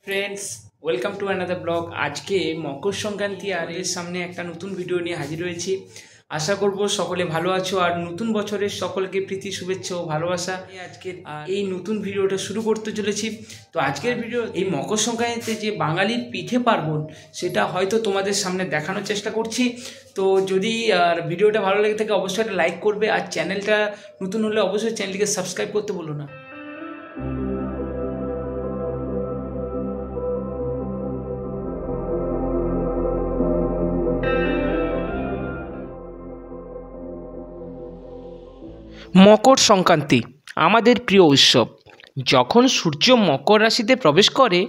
Friends, welcome to another blog. আজকে মকর সংক্রান্তি আর এর সামনে একটা নতুন ভিডিও নিয়ে হাজির হয়েছি। আশা করব সকলে ভালো আছো আর নতুন বছরের সকলকে প্রীতি শুভেচ্ছা ও ভালোবাসা। আজকে এই নতুন ভিডিওটা শুরু করতে চলেছি। তো আজকের ভিডিও এই মকর সংক্রান্তিতে যে বাঙালির পিঠে পার্বণ সেটা হয়তো তোমাদের সামনে দেখানোর চেষ্টা করছি। তো যদি ভিডিওটা ভালো লেগে থাকে অবশ্যই একটা লাইক করবে, আর চ্যানেলটা নতুন হলে অবশ্যই চ্যানেলটিকে সাবস্ক্রাইব করতে বলো না। মকর সংক্রান্তি আমাদের প্রিয় উৎসব। যখন সূর্য মকর রাশিতে প্রবেশ করে,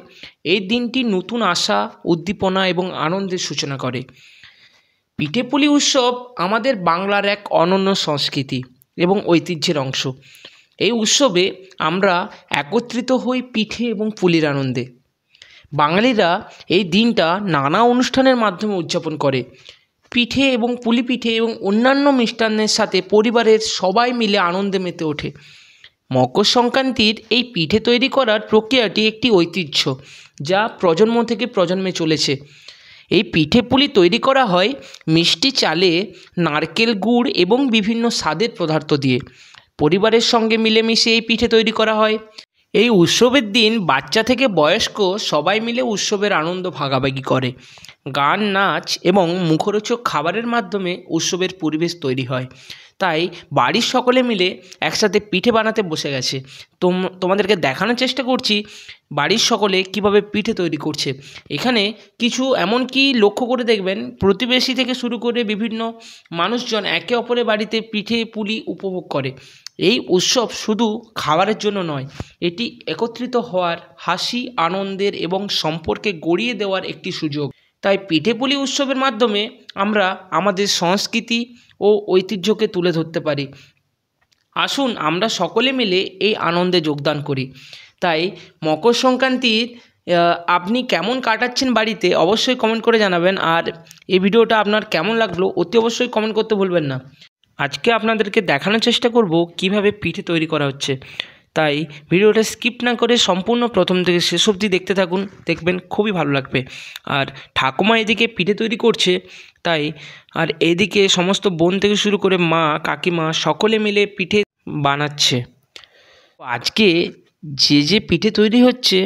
এই দিনটি নতুন আশা, উদ্দীপনা এবং আনন্দের সূচনা করে। পিঠেপুলি উৎসব আমাদের বাংলার এক অনন্য সংস্কৃতি এবং ঐতিহ্যের অংশ। এই উৎসবে আমরা একত্রিত হই পিঠে এবং পুলির আনন্দে। বাঙালিরা এই দিনটা নানা অনুষ্ঠানের মাধ্যমে উদযাপন করে। পিঠে এবং পুলি পিঠে এবং অন্যান্য মিষ্টান্নের সাথে পরিবারের সবাই মিলে আনন্দে মেতে ওঠে। মকর সংক্রান্তির এই পিঠে তৈরি করার প্রক্রিয়াটি একটি ঐতিহ্য যা প্রজন্ম থেকে প্রজন্মে চলেছে। এই পিঠে পুলি তৈরি করা হয় মিষ্টি চালে, নারকেল গুড় এবং বিভিন্ন স্বাদের পদার্থ দিয়ে। পরিবারের সঙ্গে মিলেমিশে এই পিঠে তৈরি করা হয়। এই উৎসবের দিন বাচ্চা থেকে বয়স্ক সবাই মিলে উৎসবের আনন্দ ভাগাভাগি করে। গান, নাচ এবং মুখরোচক খাবারের মাধ্যমে উৎসবের পরিবেশ তৈরি হয়। তাই বাড়ির সকলে মিলে একসাথে পিঠে বানাতে বসে গেছে। তোমাদেরকে দেখানোর চেষ্টা করছি বাড়ির সকলে কিভাবে পিঠে তৈরি করছে। এখানে কিছু এমনকি লক্ষ্য করে দেখবেন, প্রতিবেশী থেকে শুরু করে বিভিন্ন মানুষজন একে অপরের বাড়িতে পিঠে পুলি উপভোগ করে। এই উৎসব শুধু খাবারের জন্য নয়, এটি একত্রিত হওয়ার, হাসি, আনন্দের এবং সম্পর্কে গড়িয়ে দেওয়ার একটি সুযোগ। তাই পিঠেপুলি উৎসবের মাধ্যমে আমরা আমাদের সংস্কৃতি ও ঐতিহ্যকে তুলে ধরতে পারি। আসুন আমরা সকলে মিলে এই আনন্দে যোগদান করি। তাই মকর সংক্রান্তির আপনি কেমন কাটাচ্ছেন বাড়িতে অবশ্যই কমেন্ট করে জানাবেন। আর এই ভিডিওটা আপনার কেমন লাগলো অতি অবশ্যই কমেন্ট করতে ভুলবেন না। আজকে আপনাদেরকে দেখানোর চেষ্টা করব কিভাবে পিঠে তৈরি করা হচ্ছে। তাই ভিডিওটা স্কিপ না করে সম্পূর্ণ প্রথম থেকে শেষ অবধি দেখতে থাকুন, দেখবেন খুবই ভালো লাগবে। আর ঠাকুমা এদিকে পিঠে তৈরি করছে, তাই আর এদিকে সমস্ত বোন থেকে শুরু করে মা, কাকিমা সকলে মিলে পিঠে বানাচ্ছে। আজকে যে পিঠে তৈরি হচ্ছে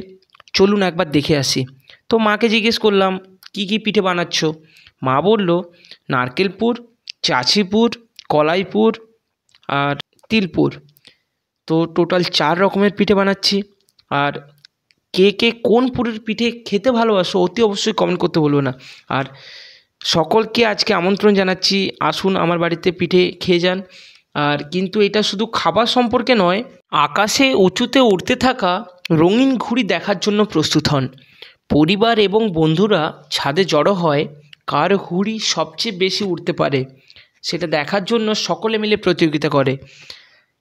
চলুন একবার দেখে আসি। তো মাকে জিজ্ঞেস করলাম কি কি পিঠে বানাচ্ছ। মা বলল নারকেলপুর, চাচিপুর, কলাইপুর আর তিলপুর। তো টোটাল 4 রকমের পিঠে বানাচ্ছি। আর কে কে কোন পুরের পিঠে খেতে ভালোবাসো অতি অবশ্যই কমেন্ট করতে ভুলবে না। আর সকলকে আজকে আমন্ত্রণ জানাচ্ছি, আসুন আমার বাড়িতে পিঠে খেয়ে যান। আর কিন্তু এটা শুধু খাবার সম্পর্কে নয়, আকাশে উঁচুতে উড়তে থাকা রঙিন ঘুড়ি দেখার জন্য প্রস্তুত হন। পরিবার এবং বন্ধুরা ছাদে জড়ো হয়, কার ঘুড়ি সবচেয়ে বেশি উড়তে পারে সেটা দেখার জন্য সকলে মিলে প্রতিযোগিতা করে।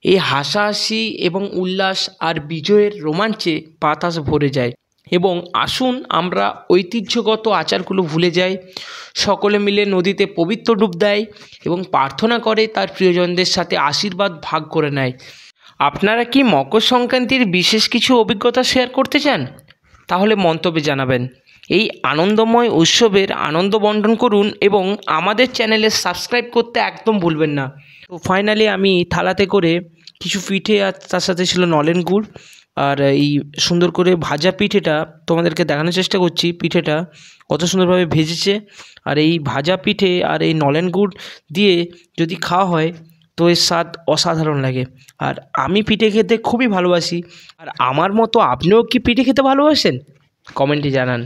এই হাসাহাসি এবং উল্লাস আর বিজয়ের রোমাঞ্চে বাতাস ভরে যায়। এবং আসুন আমরা ঐতিহ্যগত আচারগুলো ভুলে যাই। সকলে মিলে নদীতে পবিত্র ডুব দেয় এবং প্রার্থনা করে তার প্রিয়জনদের সাথে আশীর্বাদ ভাগ করে নেয়। আপনারা কি মকর সংক্রান্তির বিশেষ কিছু অভিজ্ঞতা শেয়ার করতে চান? তাহলে মন্তব্যে জানাবেন। এই আনন্দময় উৎসবের আনন্দ বন্টন করুন এবং আমাদের চ্যানেলে সাবস্ক্রাইব করতে একদম ভুলবেন না। তো ফাইনালি আমি থালাতে করে কিছু পিঠে আর তার সাথে ছিল নলেন গুড় আর এই সুন্দর করে ভাজা পিঠেটা তোমাদেরকে দেখানোর চেষ্টা করছি। পিঠেটা কত সুন্দরভাবে ভেজেছে। আর এই ভাজা পিঠে আর এই নলেন গুড় দিয়ে যদি খাওয়া হয় তো এর স্বাদ অসাধারণ লাগে। আর আমি পিঠে খেতে খুবই ভালোবাসি। আর আমার মতো আপনিও কি পিঠে খেতে ভালোবাসেন? কমেন্টে জানান।